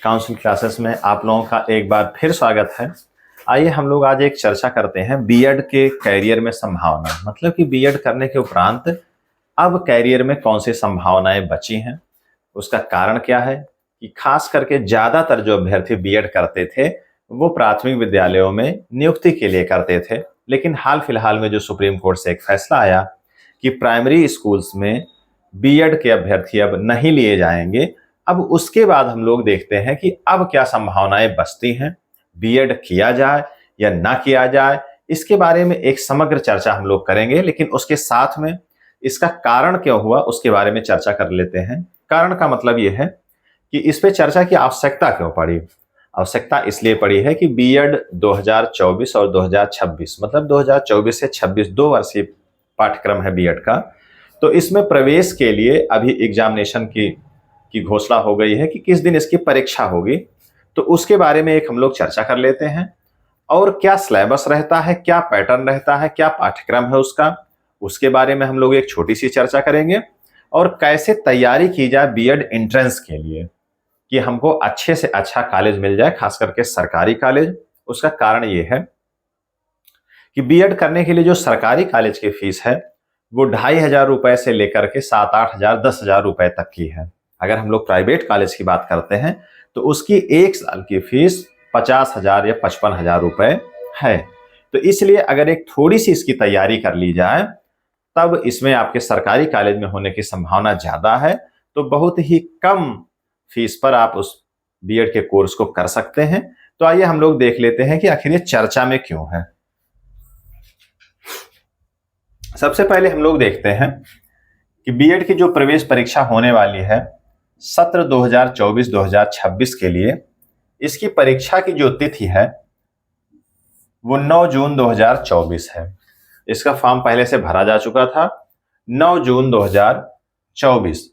Council classes में आप लोगों का एक बार फिर स्वागत है। आइए हम लोग आज एक चर्चा करते हैं बीएड के कैरियर में संभावना, मतलब कि बीएड करने के उपरांत अब कैरियर में कौन सी संभावनाएं बची हैं, उसका कारण क्या है कि खास करके ज्यादातर जो अभ्यर्थी बीएड करते थे वो प्राथमिक विद्यालयों में नियुक्ति के लिए करते थे, लेकिन हाल फिलहाल में जो सुप्रीम कोर्ट से एक फैसला आया कि प्राइमरी स्कूल्स में बीएड के अभ्यर्थी अब नहीं लिए जाएंगे। अब उसके बाद हम लोग देखते हैं कि अब क्या संभावनाएं बचती हैं, बीएड किया जाए या ना किया जाए, इसके बारे में एक समग्र चर्चा हम लोग करेंगे। लेकिन उसके साथ में इसका कारण क्यों हुआ उसके बारे में चर्चा कर लेते हैं। कारण का मतलब यह है कि इस पे चर्चा की आवश्यकता क्यों पड़ी। आवश्यकता इसलिए पड़ी है कि बीएड 2024 और 2026 मतलब 2024 से 26 2 वर्षीय पाठ्यक्रम है बीएड का। तो इसमें प्रवेश के लिए अभी एग्जामिनेशन की घोषणा हो गई है कि किस दिन इसकी परीक्षा होगी। तो उसके बारे में एक हम लोग चर्चा कर लेते हैं, और क्या सिलेबस रहता है, क्या पैटर्न रहता है, क्या पाठ्यक्रम है उसके बारे में हम लोग एक छोटी सी चर्चा करेंगे, और कैसे तैयारी की जाए बीएड एंट्रेंस के लिए कि हमको अच्छे से अच्छा कॉलेज मिल जाए, खास करके सरकारी कॉलेज। उसका कारण ये है कि बीएड करने के लिए जो सरकारी कॉलेज की फीस है वो 2,500 रुपए से लेकर के 7-8 हजार 10,000 रुपए तक की है। अगर हम लोग प्राइवेट कॉलेज की बात करते हैं तो उसकी एक साल की फीस 50,000 या 55,000 रुपए है। तो इसलिए अगर एक थोड़ी सी इसकी तैयारी कर ली जाए तब इसमें आपके सरकारी कॉलेज में होने की संभावना ज्यादा है। तो बहुत ही कम फीस पर आप उस बीएड के कोर्स को कर सकते हैं। तो आइए हम लोग देख लेते हैं कि आखिर ये चर्चा में क्यों है। सबसे पहले हम लोग देखते हैं कि बीएड की जो प्रवेश परीक्षा होने वाली है सत्र 2024-2026 के लिए, इसकी परीक्षा की जो तिथि है वो 9 जून 2024 है। इसका फॉर्म पहले से भरा जा चुका था 9 जून 2024।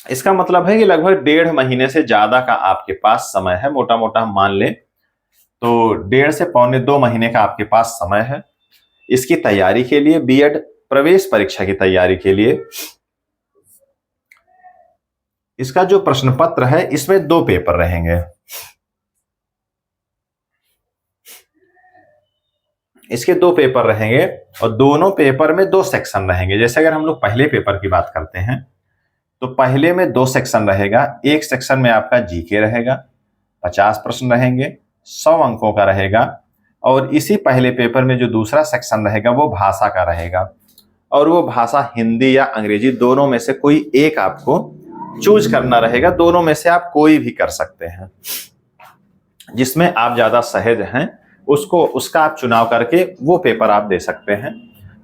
इसका मतलब है कि लगभग 1.5 महीने से ज्यादा का आपके पास समय है। मोटा मोटा हम मान लें तो 1.5 से 1.25-2 महीने का आपके पास समय है इसकी तैयारी के लिए, बीएड प्रवेश परीक्षा की तैयारी के लिए। इसका जो प्रश्न पत्र है इसमें 2 पेपर रहेंगे। इसके 2 पेपर रहेंगे और दोनों पेपर में 2 सेक्शन रहेंगे। जैसे अगर हम लोग पहले पेपर की बात करते हैं तो पहले में 2 सेक्शन रहेगा। एक सेक्शन में आपका जीके रहेगा, 50 प्रश्न रहेंगे, 100 अंकों का रहेगा। और इसी पहले पेपर में जो दूसरा सेक्शन रहेगा वो भाषा का रहेगा, और वो भाषा हिंदी या अंग्रेजी दोनों में से कोई एक आपको चूज करना रहेगा। दोनों में से आप कोई भी कर सकते हैं, जिसमें आप ज्यादा सहज हैं उसका आप चुनाव करके वो पेपर आप दे सकते हैं।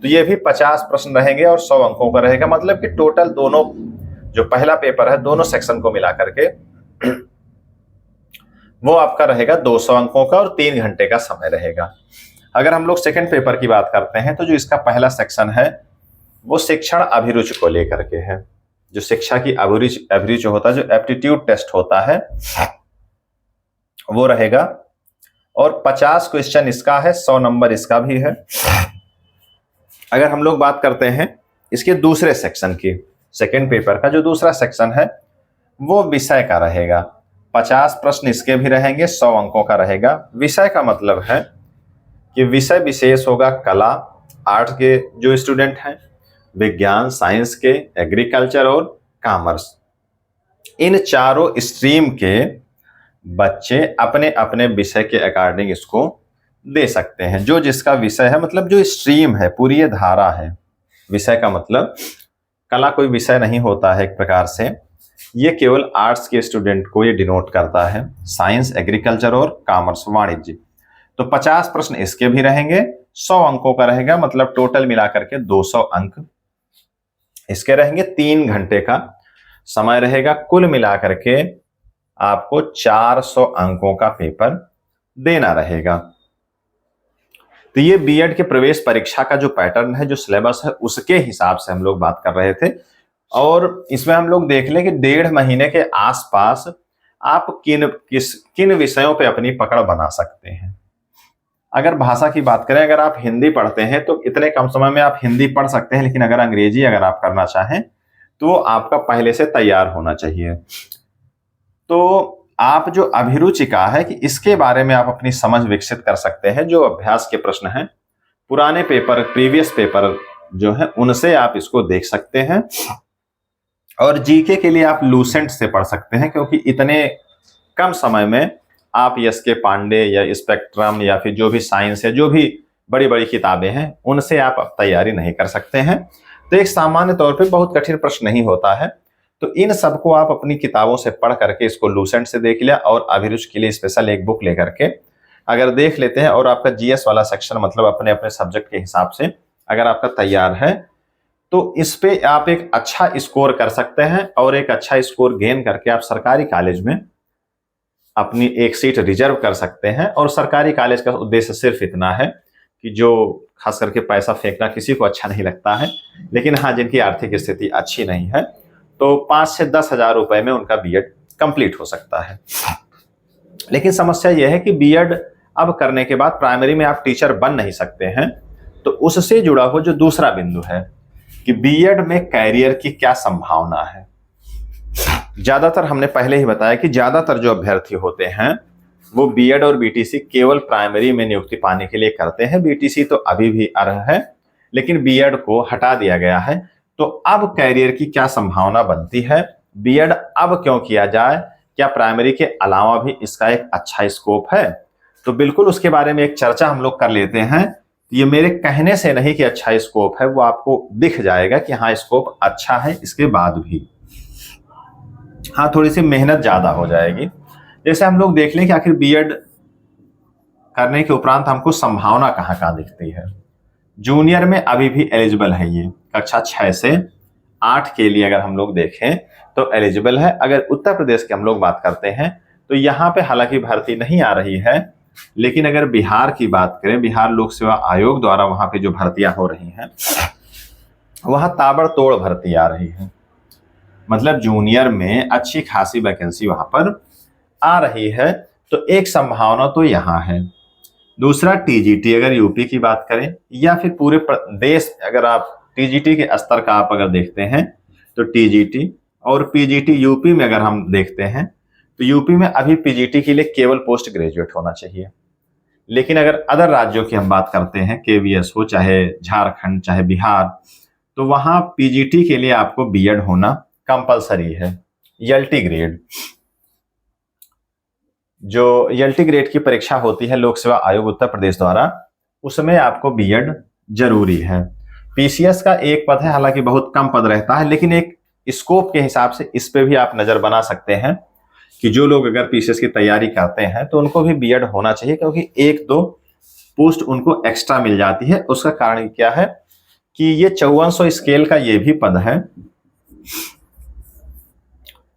तो ये भी 50 प्रश्न रहेंगे और 100 अंकों का रहेगा। मतलब कि टोटल दोनों जो पहला पेपर है दोनों सेक्शन को मिला करके वो आपका रहेगा 200 अंकों का और 3 घंटे का समय रहेगा। अगर हम लोग सेकंड पेपर की बात करते हैं तो जो इसका पहला सेक्शन है वो शिक्षण अभिरुचि को लेकर के है। जो शिक्षा की अभिरुचि होता है, जो एप्टीट्यूड टेस्ट होता है वो रहेगा, और 50 क्वेश्चन इसका है, 100 नंबर इसका भी है। अगर हम लोग बात करते हैं इसके दूसरे सेक्शन की, सेकंड पेपर का जो दूसरा सेक्शन है वो विषय का रहेगा। 50 प्रश्न इसके भी रहेंगे, 100 अंकों का रहेगा। विषय का मतलब है कि विषय विशेष होगा कला, आर्ट के जो स्टूडेंट हैं, विज्ञान, साइंस के, एग्रीकल्चर और कॉमर्स, इन चारों स्ट्रीम के बच्चे अपने अपने विषय के अकॉर्डिंग इसको दे सकते हैं। जो जिसका विषय है, मतलब जो स्ट्रीम है, पूरी ये धारा है। विषय का मतलब कला कोई विषय नहीं होता है एक प्रकार से, ये केवल आर्ट्स के स्टूडेंट को ये डिनोट करता है। साइंस, एग्रीकल्चर और कॉमर्स, वाणिज्य। तो 50 प्रश्न इसके भी रहेंगे, 100 अंकों का रहेगा, मतलब टोटल मिलाकर के 200 अंक इसके रहेंगे। 3 घंटे का समय रहेगा। कुल मिलाकर के आपको 400 अंकों का पेपर देना रहेगा। तो ये बीएड के प्रवेश परीक्षा का जो पैटर्न है, जो सिलेबस है, उसके हिसाब से हम लोग बात कर रहे थे। और इसमें हम लोग देख लें कि 1.5 महीने के आसपास आप किन विषयों पे अपनी पकड़ बना सकते हैं। अगर भाषा की बात करें, अगर आप हिंदी पढ़ते हैं तो इतने कम समय में आप हिंदी पढ़ सकते हैं, लेकिन अगर अंग्रेजी अगर आप करना चाहें तो आपका पहले से तैयार होना चाहिए। तो आप जो अभिरुचिका है कि इसके बारे में आप अपनी समझ विकसित कर सकते हैं। जो अभ्यास के प्रश्न हैं, पुराने पेपर, प्रीवियस पेपर जो है, उनसे आप इसको देख सकते हैं। और जीके के लिए आप लूसेंट से पढ़ सकते हैं, क्योंकि इतने कम समय में आप एस के पांडे या स्पेक्ट्रम या फिर जो भी साइंस है, जो भी बड़ी बड़ी किताबें हैं, उनसे आप तैयारी नहीं कर सकते हैं। तो एक सामान्य तौर पे बहुत कठिन प्रश्न नहीं होता है। तो इन सबको आप अपनी किताबों से पढ़ करके इसको लूसेंट से देख लिया, और अभिरुचि के लिए स्पेशल एक बुक लेकर के अगर देख लेते हैं, और आपका जीएस वाला सेक्शन मतलब अपने अपने सब्जेक्ट के हिसाब से अगर आपका तैयार है, तो इस पे आप एक अच्छा स्कोर कर सकते हैं। और एक अच्छा स्कोर गेन करके आप सरकारी कॉलेज में अपनी एक सीट रिजर्व कर सकते हैं। और सरकारी कॉलेज का उद्देश्य सिर्फ इतना है कि जो खास करके पैसा फेंकना किसी को अच्छा नहीं लगता है, लेकिन हाँ, जिनकी आर्थिक स्थिति अच्छी नहीं है, तो 5 से 10 हजार रुपए में उनका बीएड कंप्लीट हो सकता है। लेकिन समस्या यह है कि बीएड अब करने के बाद प्राइमरी में आप टीचर बन नहीं सकते हैं। तो उससे जुड़ा हो जो दूसरा बिंदु है कि बीएड में कैरियर की क्या संभावना है। ज्यादातर हमने पहले ही बताया कि ज्यादातर जो अभ्यर्थी होते हैं वो बीएड और बीटीसी केवल प्राइमरी में नियुक्ति पाने के लिए करते हैं। बीटीसी तो अभी भी अर्ह है, लेकिन बीएड को हटा दिया गया है। तो अब कैरियर की क्या संभावना बनती है, बीएड अब क्यों किया जाए, क्या प्राइमरी के अलावा भी इसका एक अच्छा स्कोप है? तो बिल्कुल उसके बारे में एक चर्चा हम लोग कर लेते हैं। ये मेरे कहने से नहीं कि अच्छा स्कोप है, वो आपको दिख जाएगा कि हाँ, स्कोप अच्छा है। इसके बाद भी हाँ, थोड़ी सी मेहनत ज्यादा हो जाएगी। जैसे हम लोग देख लें कि आखिर बीएड करने के उपरांत हमको संभावना कहाँ कहाँ दिखती है। जूनियर में अभी भी एलिजिबल है, ये कक्षा 6 से 8 के लिए अगर हम लोग देखें तो एलिजिबल है। अगर उत्तर प्रदेश की हम लोग बात करते हैं तो यहाँ पे हालांकि भर्ती नहीं आ रही है, लेकिन अगर बिहार की बात करें, बिहार लोक सेवा आयोग द्वारा वहां पे जो भर्तियां हो रही हैं, वहां ताबड़तोड़ भर्ती आ रही है। मतलब जूनियर में अच्छी खासी वैकेंसी वहां पर आ रही है। तो एक संभावना तो यहाँ है। दूसरा, टीजीटी अगर यूपी की बात करें या फिर पूरे देश, अगर आप टीजीटी के स्तर का आप अगर देखते हैं तो टीजीटी और पीजीटी यूपी में अगर हम देखते हैं तो यूपी में अभी पीजीटी के लिए केवल पोस्ट ग्रेजुएट होना चाहिए। लेकिन अगर अदर राज्यों की हम बात करते हैं, केवीएस हो, चाहे झारखंड, चाहे बिहार, तो वहां पीजीटी के लिए आपको बीएड होना कंपलसरी है। एलटी ग्रेड, जो एलटी ग्रेड की परीक्षा होती है लोक सेवा आयोग उत्तर प्रदेश द्वारा, उसमें आपको बीएड जरूरी है। पीसीएस का एक पद है, हालांकि बहुत कम पद रहता है, लेकिन एक स्कोप के हिसाब से इस पे भी आप नजर बना सकते हैं कि जो लोग अगर पीसीएस की तैयारी करते हैं तो उनको भी बीएड होना चाहिए, क्योंकि 1-2 पोस्ट उनको एक्स्ट्रा मिल जाती है। उसका कारण क्या है कि ये 5400 स्केल का ये भी पद है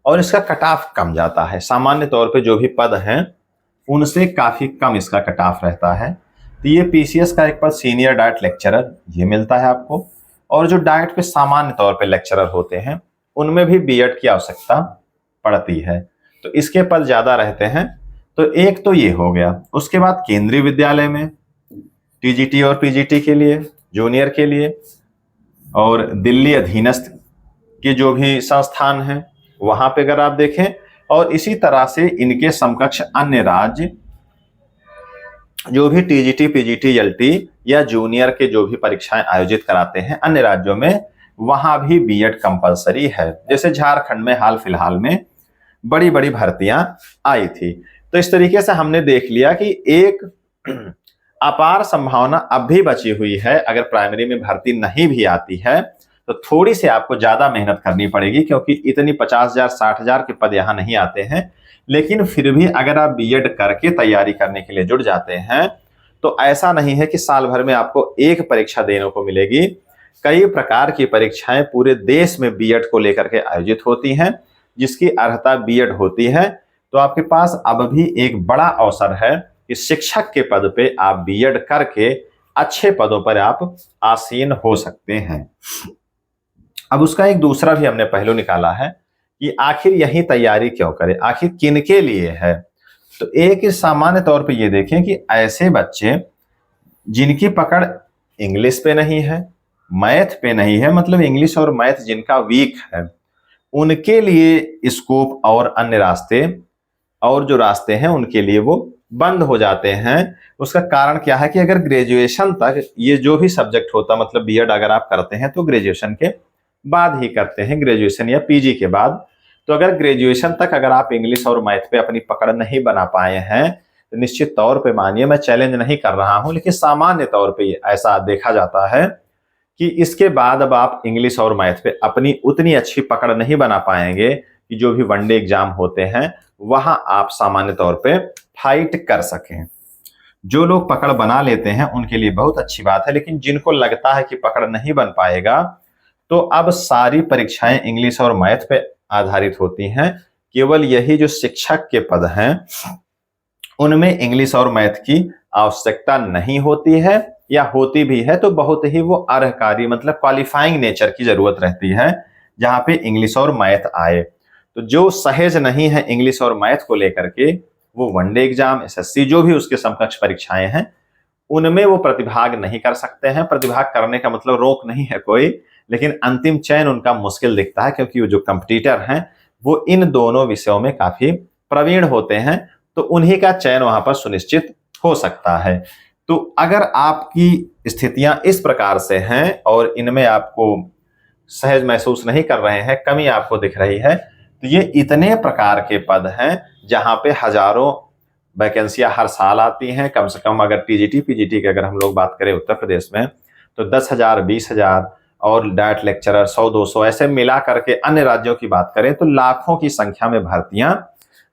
और इसका कट ऑफ कम जाता है। सामान्य तौर पे जो भी पद हैं उनसे काफी कम इसका कट ऑफ रहता है। तो ये पीसीएस का एक पद सीनियर डाइट लेक्चरर ये मिलता है आपको, और जो डाइट पे सामान्य तौर पे लेक्चरर होते हैं उनमें भी बीएड की आवश्यकता पड़ती है। तो इसके पद ज्यादा रहते हैं। तो एक तो ये हो गया। उसके बाद केंद्रीय विद्यालय में टीजीटी और पीजीटी के लिए, जूनियर के लिए, और दिल्ली अधीनस्थ के जो भी संस्थान हैं वहां पे अगर आप देखें, और इसी तरह से इनके समकक्ष अन्य राज्य जो भी टीजीटी, पीजीटी, एलटी या जूनियर के जो भी परीक्षाएं आयोजित कराते हैं अन्य राज्यों में, वहां भी बीएड कंपलसरी है। जैसे झारखंड में हाल फिलहाल में बड़ी बड़ी भर्तियां आई थी। तो इस तरीके से हमने देख लिया कि एक अपार संभावना अब भी बची हुई है। अगर प्राइमरी में भर्ती नहीं भी आती है तो थोड़ी सी आपको ज्यादा मेहनत करनी पड़ेगी, क्योंकि इतनी 50,000 60,000 के पद यहाँ नहीं आते हैं। लेकिन फिर भी अगर आप बीएड करके तैयारी करने के लिए जुट जाते हैं तो ऐसा नहीं है कि साल भर में आपको एक परीक्षा देने को मिलेगी। कई प्रकार की परीक्षाएं पूरे देश में बीएड को लेकर के आयोजित होती हैं, जिसकी अर्हता बीएड होती है। तो आपके पास अब भी एक बड़ा अवसर है कि शिक्षक के पद पे आप बीएड करके अच्छे पदों पर आप आसीन हो सकते हैं। अब उसका एक दूसरा भी हमने पहलू निकाला है कि आखिर यही तैयारी क्यों करें, आखिर किन के लिए है। तो एक सामान्य तौर पे ये देखें कि ऐसे बच्चे जिनकी पकड़ इंग्लिश पे नहीं है, मैथ पे नहीं है, मतलब इंग्लिश और मैथ जिनका वीक है, उनके लिए स्कोप और अन्य रास्ते और जो रास्ते हैं उनके लिए वो बंद हो जाते हैं। उसका कारण क्या है कि अगर ग्रेजुएशन तक ये जो भी सब्जेक्ट होता, मतलब बीएड अगर आप करते हैं तो ग्रेजुएशन के बाद ही करते हैं, ग्रेजुएशन या पीजी के बाद। तो अगर ग्रेजुएशन तक अगर आप इंग्लिश और मैथ पे अपनी पकड़ नहीं बना पाए हैं तो निश्चित तौर पे, मानिए मैं चैलेंज नहीं कर रहा हूं, लेकिन सामान्य तौर पे ऐसा देखा जाता है कि इसके बाद अब आप इंग्लिश और मैथ पे अपनी उतनी अच्छी पकड़ नहीं बना पाएंगे कि जो भी वनडे एग्जाम होते हैं वहां आप सामान्य तौर पे फाइट कर सकें। जो लोग पकड़ बना लेते हैं उनके लिए बहुत अच्छी बात है, लेकिन जिनको लगता है कि पकड़ नहीं बन पाएगा तो अब सारी परीक्षाएं इंग्लिश और मैथ पे आधारित होती हैं। केवल यही जो शिक्षक के पद हैं उनमें इंग्लिश और मैथ की आवश्यकता नहीं होती है, या होती भी है तो बहुत ही वो अर्हकारी, मतलब क्वालिफाइंग नेचर की जरूरत रहती है जहां पे इंग्लिश और मैथ आए। तो जो सहज नहीं है इंग्लिश और मैथ को लेकर के, वो वनडे एग्जाम, एसएससी, जो भी उसके समकक्ष परीक्षाएं हैं उनमें वो प्रतिभाग नहीं कर सकते हैं। प्रतिभाग करने का मतलब रोक नहीं है कोई, लेकिन अंतिम चयन उनका मुश्किल दिखता है क्योंकि वो जो कंपटीटर हैं वो इन दोनों विषयों में काफी प्रवीण होते हैं, तो उन्हीं का चयन वहां पर सुनिश्चित हो सकता है। तो अगर आपकी स्थितियां इस प्रकार से हैं और इनमें आपको सहज महसूस नहीं कर रहे हैं, कमी आपको दिख रही है, तो ये इतने प्रकार के पद हैं जहां पे हजारों वैकेंसियां हर साल आती हैं। कम से कम अगर टीजीटी पीजीटी की अगर हम लोग बात करें उत्तर प्रदेश में तो 10,000, 20,000 और डायट लेक्चरर 100-200 ऐसे मिला करके, अन्य राज्यों की बात करें तो लाखों की संख्या में भर्तियां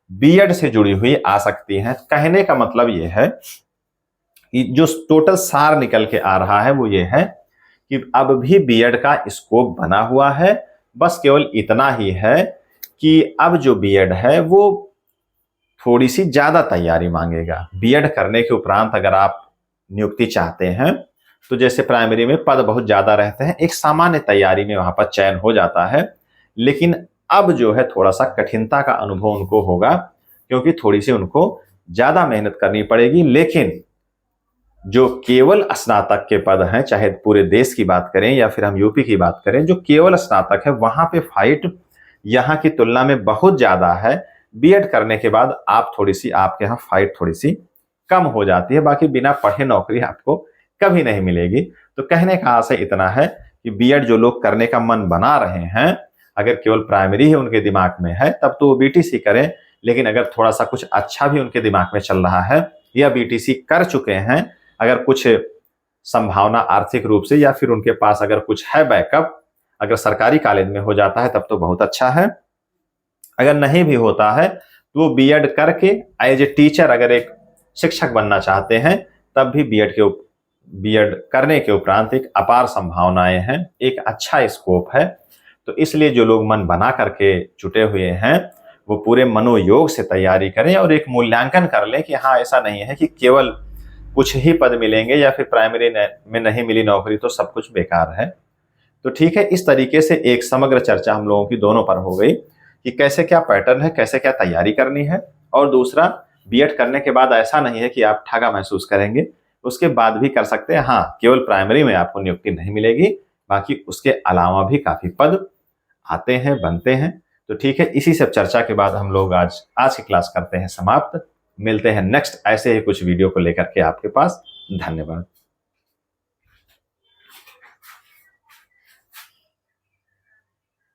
बीएड से जुड़ी हुई आ सकती हैं। कहने का मतलब ये है कि जो टोटल सार निकल के आ रहा है वो ये है कि अब भी बीएड का स्कोप बना हुआ है। बस केवल इतना ही है कि अब जो बीएड है वो थोड़ी सी ज्यादा तैयारी मांगेगा। बीएड करने के उपरांत अगर आप नियुक्ति चाहते हैं तो जैसे प्राइमरी में पद बहुत ज्यादा रहते हैं, एक सामान्य तैयारी में वहां पर चयन हो जाता है, लेकिन अब जो है थोड़ा सा कठिनता का अनुभव उनको होगा क्योंकि थोड़ी सी उनको ज्यादा मेहनत करनी पड़ेगी। लेकिन जो केवल स्नातक के पद हैं, चाहे पूरे देश की बात करें या फिर हम यूपी की बात करें, जो केवल स्नातक है वहां पे फाइट यहाँ की तुलना में बहुत ज्यादा है। बीएड करने के बाद आप थोड़ी सी, आपके यहाँ फाइट थोड़ी सी कम हो जाती है। बाकी बिना पढ़े नौकरी आपको कभी नहीं मिलेगी। तो कहने का आशय इतना है कि बीएड जो लोग करने का मन बना रहे हैं, अगर केवल प्राइमरी ही उनके दिमाग में है तब तो वो बीटीसी करें, लेकिन अगर थोड़ा सा कुछ अच्छा भी उनके दिमाग में चल रहा है या बीटीसी कर चुके हैं, अगर कुछ संभावना आर्थिक रूप से या फिर उनके पास अगर कुछ है बैकअप, अगर सरकारी कॉलेज में हो जाता है तब तो बहुत अच्छा है। अगर नहीं भी होता है तो वो बीएड करके एज ए टीचर अगर एक शिक्षक बनना चाहते हैं तब भी बीएड करने के उपरांत एक अपार संभावनाएं हैं, एक अच्छा स्कोप है। तो इसलिए जो लोग मन बना करके जुटे हुए हैं वो पूरे मनोयोग से तैयारी करें और एक मूल्यांकन कर लें कि हाँ, ऐसा नहीं है कि केवल कुछ ही पद मिलेंगे या फिर प्राइमरी में नहीं मिली नौकरी तो सब कुछ बेकार है। तो ठीक है, इस तरीके से एक समग्र चर्चा हम लोगों की दोनों पर हो गई कि कैसे क्या पैटर्न है, कैसे क्या तैयारी करनी है। और दूसरा, बीएड करने के बाद ऐसा नहीं है कि आप ठगा महसूस करेंगे, उसके बाद भी कर सकते हैं। हाँ, केवल प्राइमरी में आपको नियुक्ति नहीं मिलेगी, बाकी उसके अलावा भी काफी पद आते हैं, बनते हैं। तो ठीक है, इसी सब चर्चा के बाद हम लोग आज की क्लास करते हैं समाप्त। मिलते हैं नेक्स्ट ऐसे ही कुछ वीडियो को लेकर के आपके पास। धन्यवाद।